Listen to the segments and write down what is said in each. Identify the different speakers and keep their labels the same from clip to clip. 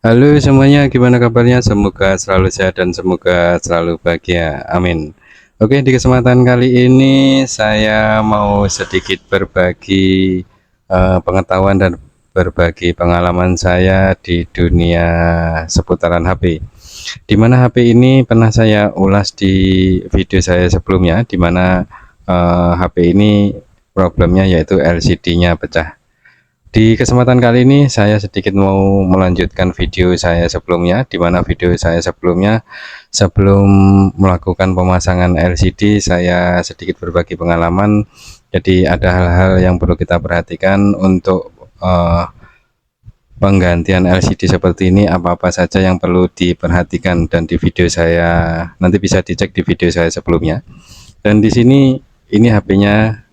Speaker 1: Halo semuanya, gimana kabarnya? Semoga selalu sehat dan semoga selalu bahagia. Amin. Oke, di kesempatan kali ini saya mau sedikit berbagi pengetahuan dan berbagi pengalaman saya di dunia seputaran HP. Di mana HP ini pernah saya ulas di video saya sebelumnya, di mana HP ini problemnya yaitu LCD-nya pecah. Di kesempatan kali ini saya sedikit mau melanjutkan video saya sebelumnya, di mana video saya sebelumnya sebelum melakukan pemasangan LCD saya sedikit berbagi pengalaman. Jadi ada hal-hal yang perlu kita perhatikan untuk penggantian LCD seperti ini, apa-apa saja yang perlu diperhatikan, dan di video saya nanti bisa dicek di video saya sebelumnya. Dan di sini ini HP-nya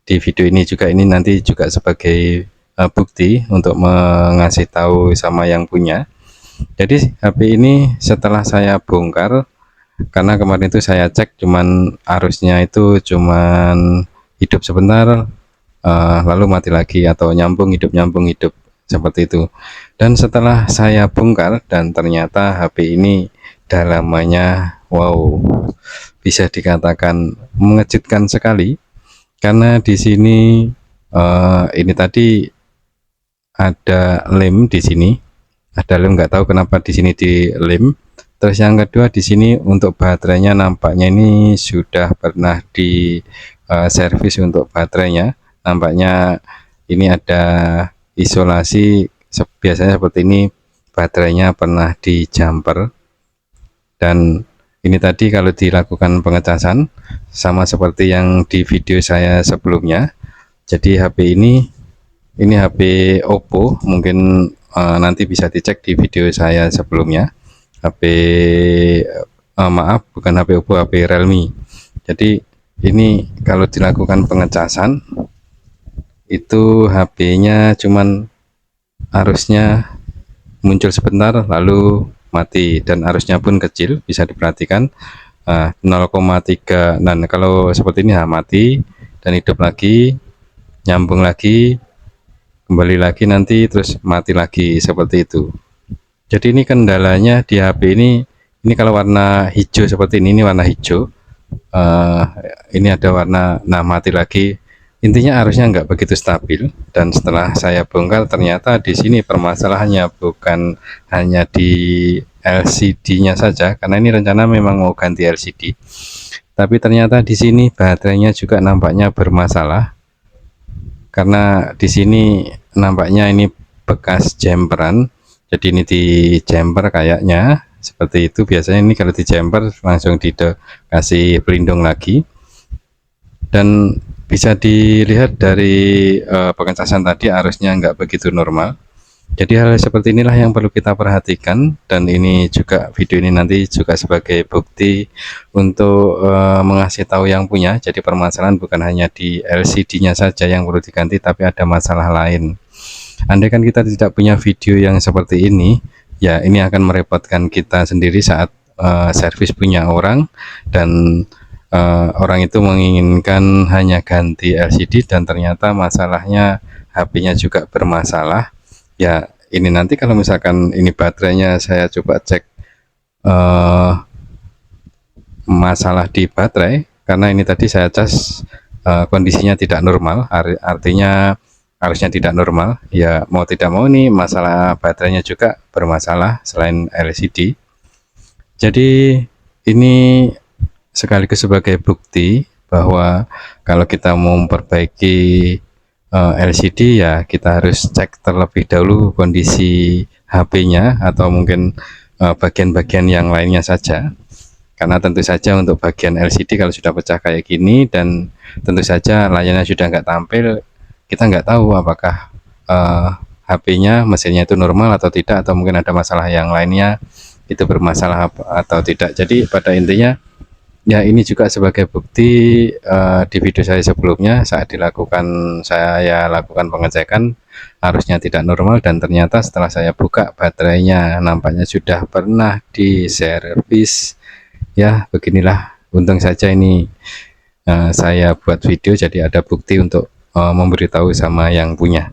Speaker 1: di video ini juga, ini nanti juga sebagai bukti untuk mengasih tahu sama yang punya. Jadi HP ini setelah saya bongkar, karena kemarin itu saya cek cuman arusnya itu cuman hidup sebentar, lalu mati lagi, atau nyambung hidup seperti itu. Dan setelah saya bongkar, dan ternyata HP ini dalamannya wow, bisa dikatakan mengejutkan sekali. Karena di sini ini tadi ada lem di sini, ada lem, nggak tahu kenapa di sini di lem. Terus yang kedua di sini untuk baterainya nampaknya ini sudah pernah di servis untuk baterainya. Nampaknya ini ada isolasi, biasanya seperti ini, baterainya pernah di jumper. Dan ini tadi kalau dilakukan pengecasan sama seperti yang di video saya sebelumnya. Jadi HP ini HP Oppo, mungkin nanti bisa dicek di video saya sebelumnya. HP maaf, bukan HP Oppo, HP Realme. Jadi ini kalau dilakukan pengecasan itu HP-nya cuman arusnya muncul sebentar lalu mati, dan arusnya pun kecil, bisa diperhatikan 0,3. Dan kalau seperti ini mati dan hidup lagi, nyambung lagi, kembali lagi, nanti terus mati lagi, seperti itu. Jadi ini kendalanya di HP ini kalau warna hijau seperti ini warna hijau, uh, ini ada warna mati lagi. Intinya arusnya nggak begitu stabil. Dan setelah saya bongkar, ternyata di sini permasalahannya bukan hanya di LCD-nya saja, karena ini rencana memang mau ganti LCD, tapi ternyata di sini baterainya juga nampaknya bermasalah. Karena di sini nampaknya ini bekas jumperan, jadi ini di jumper kayaknya seperti itu. Biasanya ini kalau di jumper langsung dikasih pelindung lagi. Dan bisa dilihat dari pengecasan tadi arusnya nggak begitu normal. Jadi hal seperti inilah yang perlu kita perhatikan, dan ini juga video ini nanti juga sebagai bukti untuk mengasih tahu yang punya. Jadi permasalahan bukan hanya di LCD-nya saja yang perlu diganti, tapi ada masalah lain. Andai kan kita tidak punya video yang seperti ini, ya ini akan merepotkan kita sendiri saat servis punya orang, dan orang itu menginginkan hanya ganti LCD dan ternyata masalahnya HP-nya juga bermasalah. Ya ini nanti kalau misalkan ini baterainya saya coba cek masalah di baterai, karena ini tadi saya cas kondisinya tidak normal, artinya harusnya tidak normal. Ya mau tidak mau ini masalah baterainya juga bermasalah selain LCD. Jadi ini sekaligus sebagai bukti bahwa kalau kita mau memperbaiki LCD, ya kita harus cek terlebih dahulu kondisi HP-nya, atau mungkin bagian-bagian yang lainnya saja. Karena tentu saja untuk bagian LCD kalau sudah pecah kayak gini, dan tentu saja layarnya sudah nggak tampil, kita nggak tahu apakah HP-nya, mesinnya itu normal atau tidak, atau mungkin ada masalah yang lainnya itu bermasalah atau tidak. Jadi pada intinya, ya ini juga sebagai bukti di video saya sebelumnya saat saya lakukan pengecekan harusnya tidak normal, dan ternyata setelah saya buka baterainya nampaknya sudah pernah diservis. Ya beginilah, untung saja ini saya buat video jadi ada bukti untuk memberitahu sama yang punya.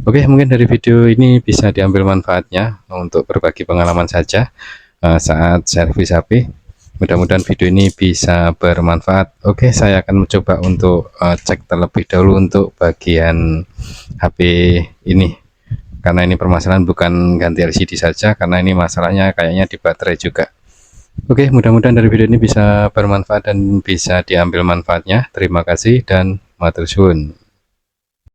Speaker 1: Oke, mungkin dari video ini bisa diambil manfaatnya untuk berbagi pengalaman saja saat servis HP. Mudah-mudahan video ini bisa bermanfaat. Oke, saya akan mencoba untuk cek terlebih dahulu untuk bagian HP ini, karena ini permasalahan bukan ganti LCD saja, karena ini masalahnya kayaknya di baterai juga. Oke, mudah-mudahan dari video ini bisa bermanfaat dan bisa diambil manfaatnya. Terima kasih dan matur suwun.